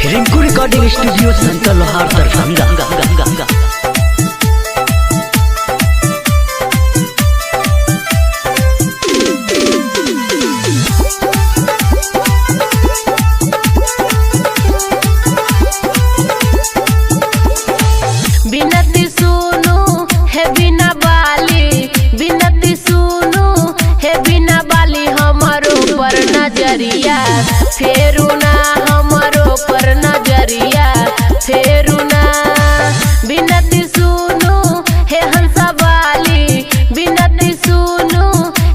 Rinku recording studio संत लोहार दरभंगा। बिनती सुनो है बिना बाली, बिनती सुनो है बिना बाली, हमारो पर नजरिया फेरू ना, हमारो पर नजरिया फेरू ना। बिनती सुनो है हंसा बाली, बिनती सुनो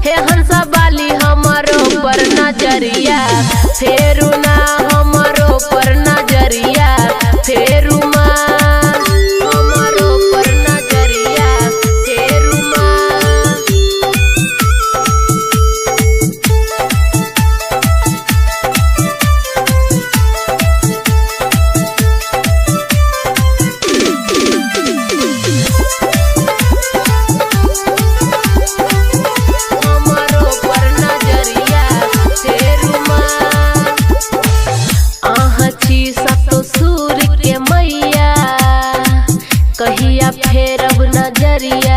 है हंसा बाली, हमारो पर नजरिया फेरू ना, हमारो पर नजरिया फेरू मा। कहिया फेरब नजरिया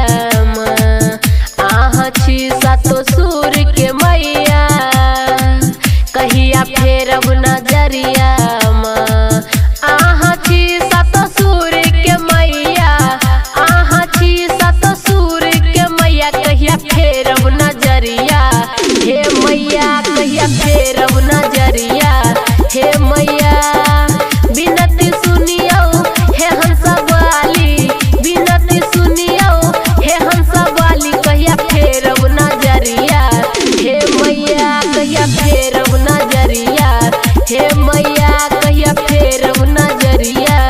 आहा छी सातो सूर के मैया, कहिया फेरब नजरिया आहा छी सातो सूर के मैया, आहा छी सातो सूर के मैया, कहिया फेरब नजरिया हे मैया, कहिया फेरब नजरिया हे मैया। बिनती सुनियो हे हंसा बाली, बिनती सुनियो हे हंसा बाली, कहिया फेरब नजरिया हे मैया, कहिया फेरब नजरिया हे मैया, कहिया फेरब नजरिया।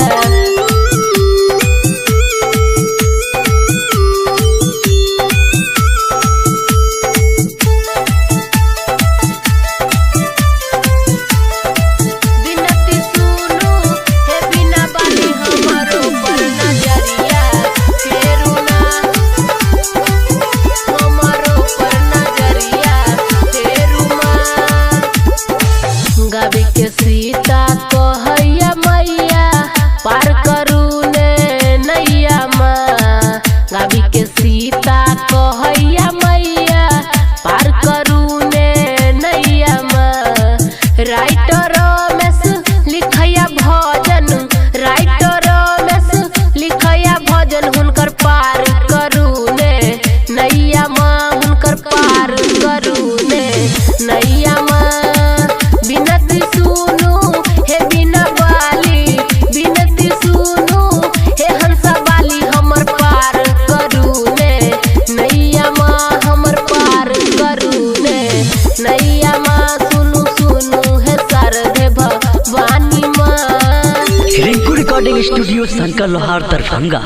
गावी के सीता कहैया मैया पार करू ने नैया माँ, गावी के सीता कहैया मैया पार करू ने नैया माँ। राइटर रमेश लिखैया भजन, राइटर रमेश लिखैया भजन, हुनकर पार करू ने नैया माँ, हुनकर पार करू ने नैया माँ। बिनती सुनो हे बिना बाली, बिनती सुनो हे हंसा बाली, हमर पार करू ने नैया माँ, हमर पार करू ने नैया माँ। सुनु सुनु है शारदे भवानी माँ। रिंकू रिकॉर्डिंग स्टूडियो संत लोहार दरभंगा।